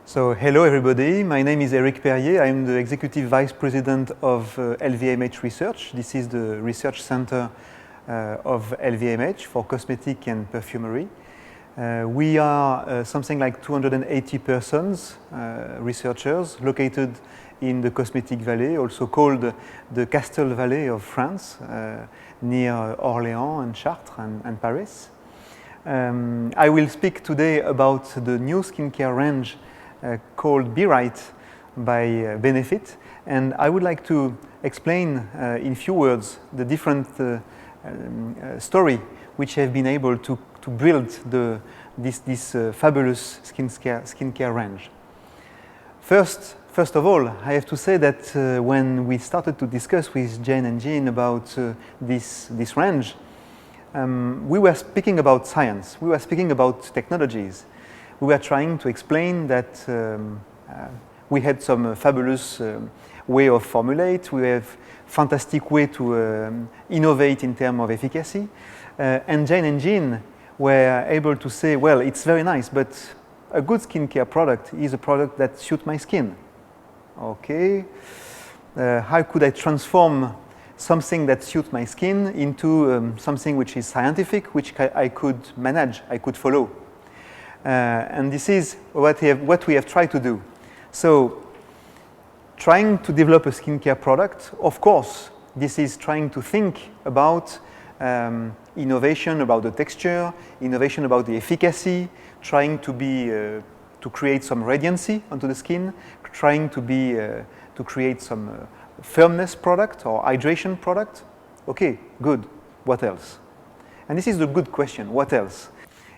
So hello everybody, my name is Perrier. I'm the Executive Vice President of LVMH Research. This is the research center of LVMH for cosmetic and perfumery. We are something like 280 persons, researchers, located in the Cosmetic Valley, also called the Castel Valley of France, near Orléans and Chartres and Paris. I will speak today about the new skincare range called B.Right by Benefit, and I would like to explain in few words the different story which have been able to build this fabulous skincare range. First of all, I have to say that when we started to discuss with Jane and Jean about this range, we were speaking about science, we were speaking about technologies. We were trying to explain that we had some fabulous way of formulate, we have fantastic way to innovate in terms of efficacy. And Jane and Jean were able to say, well, it's very nice, but a good skincare product is a product that suits my skin. Okay, how could I transform something that suits my skin into something which is scientific, which I could manage, I could follow? And this is what we have tried to do. So, trying to develop a skincare product, of course, this is trying to think about innovation about the texture, innovation about the efficacy, trying to create some radiancy onto the skin, trying to create some firmness product or hydration product. Okay, good. What else? And this is the good question. What else?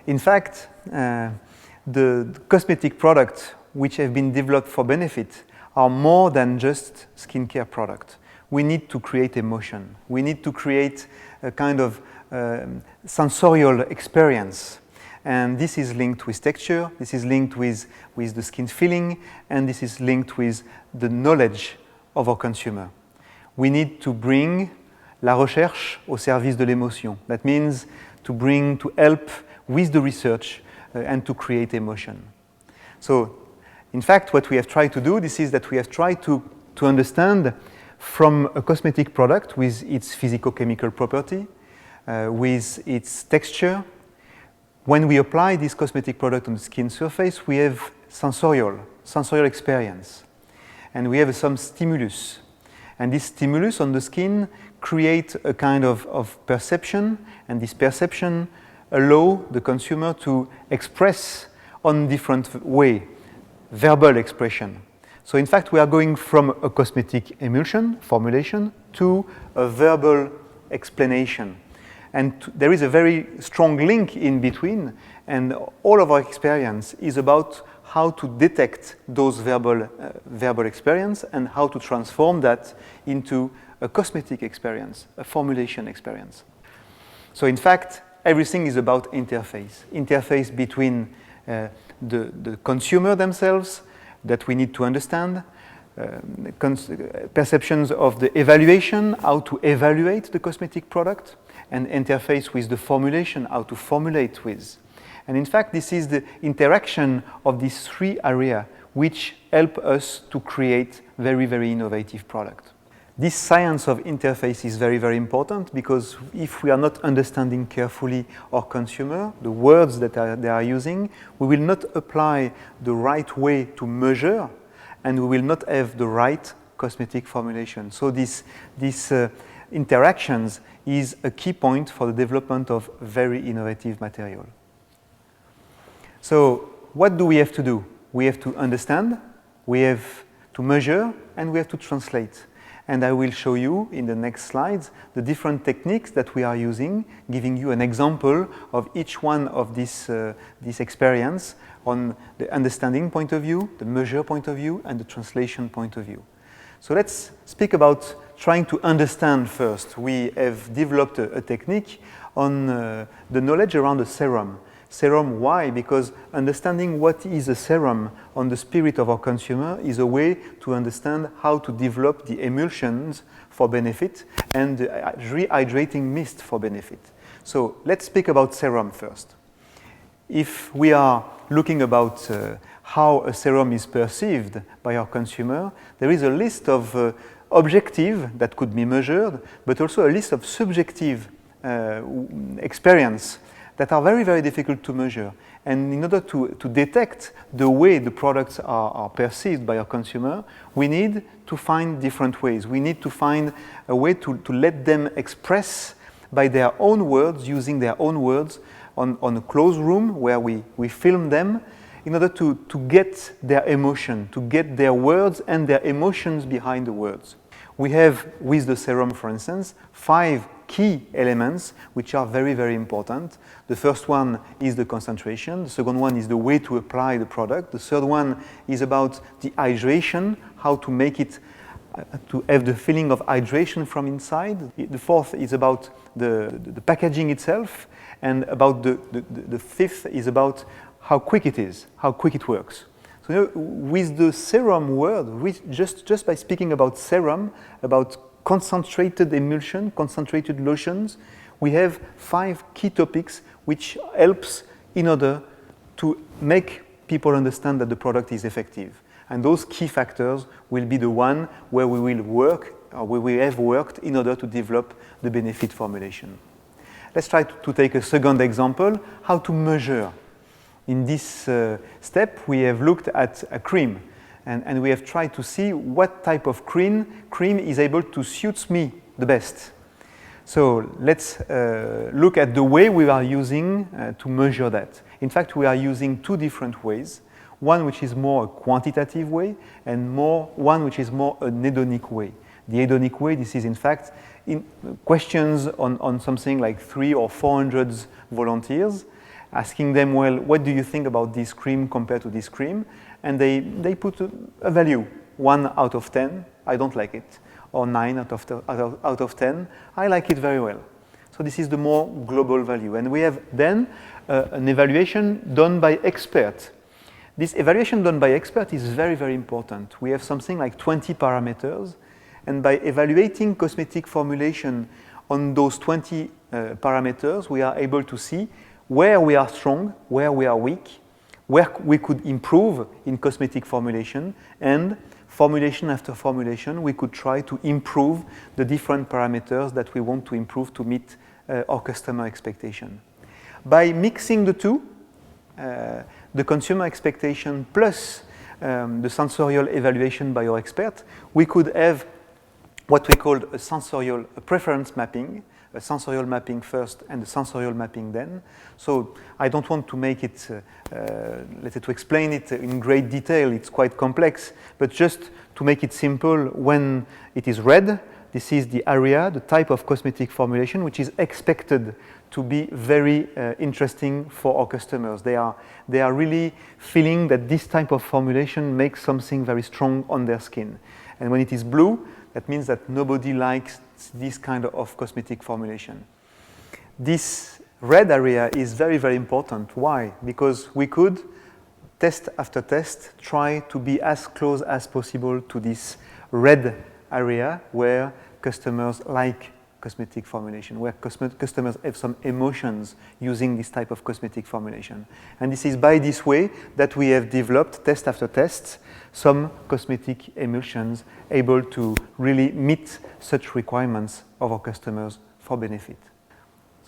In fact, the cosmetic products which have been developed for Benefit are more than just skincare products. We need to create emotion. We need to create a kind of sensorial experience. And this is linked with texture, this is linked with the skin feeling, and this is linked with the knowledge of our consumer. We need to bring la recherche au service de l'émotion. That means to help with the research and to create emotion. So, in fact, what we have tried to do, this is that we have tried to understand from a cosmetic product with its physicochemical property, with its texture. When we apply this cosmetic product on the skin surface, we have sensorial experience. And we have some stimulus. And this stimulus on the skin creates a kind of perception, and this perception allow the consumer to express on different way, verbal expression. So in fact, we are going from a cosmetic emulsion, formulation, to a verbal explanation. And there is a very strong link in between, and all of our experience is about how to detect those verbal experience and how to transform that into a cosmetic experience, a formulation experience. So in fact, everything is about interface between the consumer themselves that we need to understand, perceptions of the evaluation, how to evaluate the cosmetic product, and interface with the formulation, how to formulate with. And in fact, this is the interaction of these three areas which help us to create very, very innovative product. This science of interface is very, very important because if we are not understanding carefully our consumer, the words that they are using, we will not apply the right way to measure and we will not have the right cosmetic formulation. So these interactions is a key point for the development of very innovative material. So what do we have to do? We have to understand, we have to measure, and we have to translate. And I will show you in the next slides the different techniques that we are using, giving you an example of each one of this experience on the understanding point of view, the measure point of view, and the translation point of view. So let's speak about trying to understand first. We have developed a technique on the knowledge around the serum. Serum, why? Because understanding what is a serum on the spirit of our consumer is a way to understand how to develop the emulsions for Benefit and the rehydrating mist for Benefit. So let's speak about serum first. If we are looking about how a serum is perceived by our consumer, there is a list of objective that could be measured, but also a list of subjective experience that are very, very difficult to measure. And in order to detect the way the products are perceived by our consumer, we need to find different ways. We need to find a way to let them express by their own words, using their own words, on a closed room where we film them in order to get their emotion, to get their words and their emotions behind the words. We have, with the serum, for instance, 5 key elements which are very, very important. The first one is the concentration. The second one is the way to apply the product. The third one is about the hydration, how to make it to have the feeling of hydration from inside. The fourth is about the packaging itself, and about the fifth is about how quick it is, how quick it works. So with the serum word, just by speaking about serum, about concentrated emulsion, concentrated lotions, we have 5 key topics which helps in order to make people understand that the product is effective. And those key factors will be the one where we will work, or where we have worked in order to develop the benefit formulation. Let's try to take a second example, how to measure. In this step, we have looked at a cream, and we have tried to see what type of cream is able to suit me the best. So let's look at the way we are using to measure that. In fact, we are using 2 different ways. One which is more a quantitative way, and one which is more an hedonic way. The hedonic way, this is in fact in questions on something like 300 or 400 volunteers, asking them, well, what do you think about this cream compared to this cream? And they put a value, 1 out of 10, I don't like it, or 9 out of 10, I like it very well. So this is the more global value. And we have then an evaluation done by experts. This evaluation done by experts is very, very important. We have something like 20 parameters, and by evaluating cosmetic formulation on those 20 parameters, we are able to see where we are strong, where we are weak, where we could improve in cosmetic formulation, and formulation after formulation, we could try to improve the different parameters that we want to improve to meet our customer expectation. By mixing the two, the consumer expectation plus the sensorial evaluation by our expert, we could have what we call a sensorial preference mapping, a sensorial mapping first and a sensorial mapping then. So I don't want to make it, let's say, to explain it in great detail, it's quite complex, but just to make it simple, when it is red, this is the area, the type of cosmetic formulation which is expected to be very interesting for our customers. They are really feeling that this type of formulation makes something very strong on their skin. And when it is blue, that means that nobody likes this kind of cosmetic formulation. This red area is very, very important. Why? Because we could, test after test, try to be as close as possible to this red area where customers like cosmetic formulation, where customers have some emotions using this type of cosmetic formulation. And this is by this way that we have developed, test after test, some cosmetic emulsions able to really meet such requirements of our customers for benefit.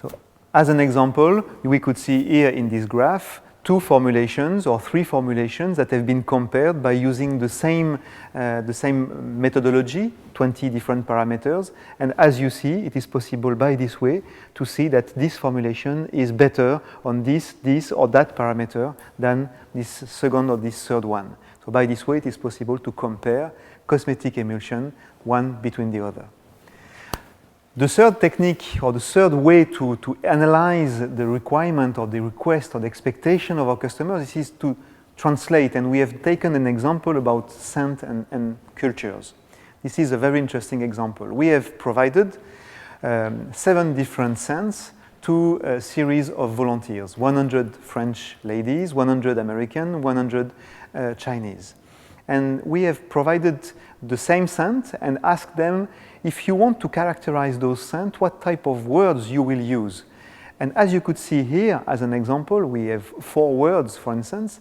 So as an example, we could see here in this graph 2 formulations or 3 formulations that have been compared by using the same methodology, 20 different parameters. And as you see, it is possible by this way to see that this formulation is better on this or that parameter than this second or this third one. So by this way, it is possible to compare cosmetic emulsion one between the other. The third technique, or the third way to analyze the requirement or the request or the expectation of our customers, is to translate. And we have taken an example about scent and cultures. This is a very interesting example. We have provided 7 different scents to a series of volunteers, 100 French ladies, 100 American, 100 Chinese. And we have provided the same scent and asked them, if you want to characterize those scents, what type of words you will use. And as you could see here, as an example, we have 4 words, for instance.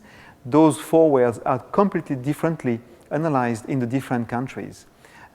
those 4 words are completely differently analyzed in the different countries.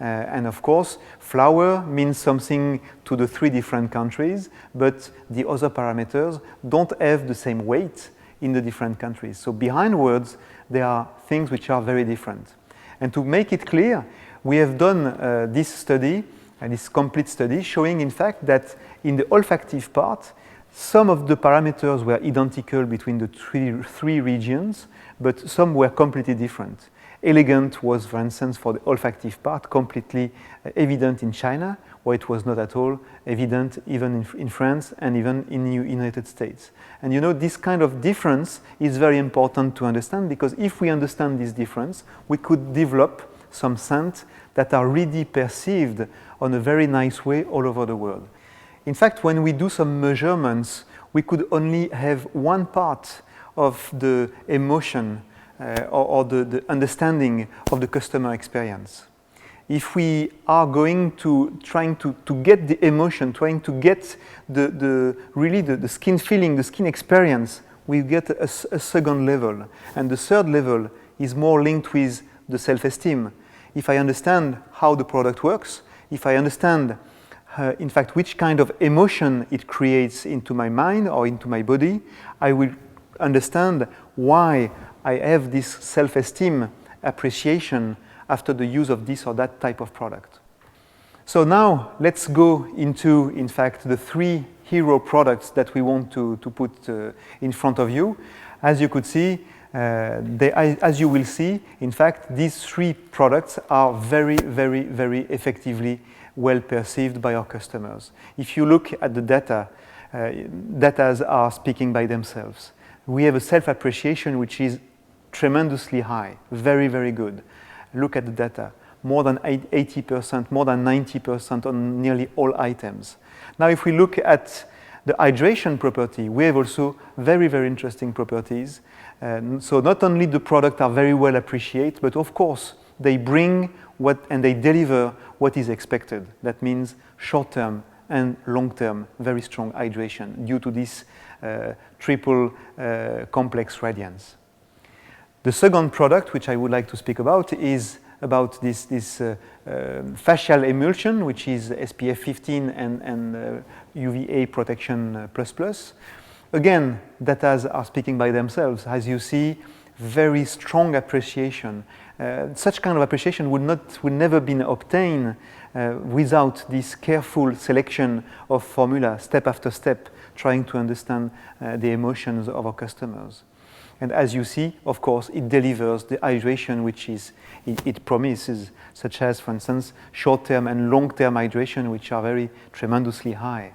And of course, flower means something to the 3 different countries, but the other parameters don't have the same weight in the different countries. So behind words, there are things which are very different. And to make it clear, we have done this study, this complete study, showing in fact that in the olfactive part, some of the parameters were identical between the three regions, but some were completely different. Elegant was, for instance, for the olfactive part, completely evident in China, where it was not at all evident even in France and even in the United States. And you know, this kind of difference is very important to understand, because if we understand this difference, we could develop some scents that are really perceived on a very nice way all over the world. In fact, when we do some measurements, we could only have one part of the emotion or the understanding of the customer experience. If we are going to trying to get the emotion, trying to get really the skin feeling, the skin experience, we get a second level. And the third level is more linked with the self-esteem. If I understand how the product works, if I understand in fact which kind of emotion it creates into my mind or into my body, I will understand why I have this self-esteem appreciation after the use of this or that type of product. So now let's go into, in fact, the 3 hero products that we want to put in front of you. As you could see, as you will see, in fact, these 3 products are very, very, very effectively well perceived by our customers. If you look at the data, data are speaking by themselves. We have a self-appreciation which is tremendously high, very, very good. Look at the data, more than 80%, more than 90% on nearly all items. Now, if we look at the hydration property, we have also very, very interesting properties. So not only the product are very well appreciated, but of course, they bring what and they deliver what is expected. That means short-term and long-term, very strong hydration due to this triple complex radiance. The second product, which I would like to speak about, is about this facial emulsion, which is SPF 15 and UVA protection plus. Again, data are speaking by themselves. As you see, very strong appreciation. Such kind of appreciation would never been obtained without this careful selection of formula, step after step, trying to understand the emotions of our customers. And as you see, of course, it delivers the hydration which it promises, such as, for instance, short-term and long-term hydration, which are very tremendously high.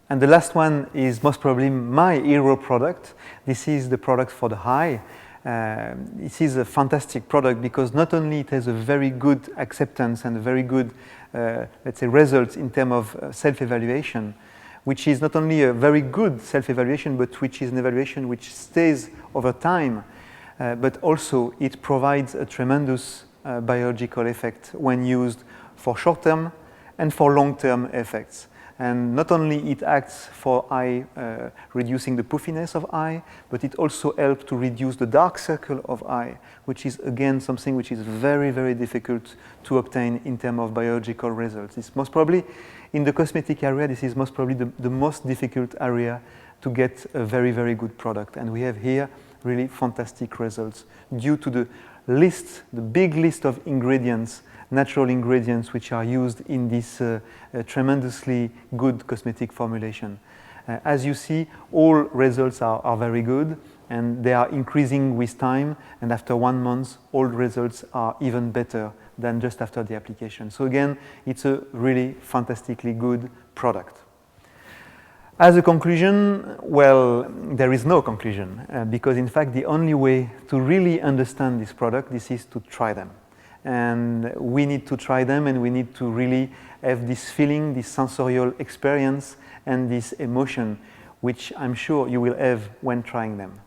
And the last one is most probably my hero product. This is the product for the eye. It is a fantastic product because not only it has a very good acceptance and a very good, let's say, results in terms of self-evaluation, which is not only a very good self-evaluation, but which is an evaluation which stays over time, but also it provides a tremendous biological effect when used for short-term and for long-term effects. And not only it acts for eye, reducing the puffiness of eye, but it also helps to reduce the dark circle of eye, which is again something which is very, very difficult to obtain in terms of biological results. It's most probably, in the cosmetic area, this is most probably the most difficult area to get a very, very good product. And we have here really fantastic results due to the list, the big list of ingredients, natural ingredients which are used in this tremendously good cosmetic formulation. As you see, all results are very good and they are increasing with time, and after 1 month, all results are even better than just after the application. So again, it's a really fantastically good product. As a conclusion, well, there is no conclusion because in fact the only way to really understand this product, this is to try them. And we need to try them and we need to really have this feeling, this sensorial experience and this emotion, which I'm sure you will have when trying them.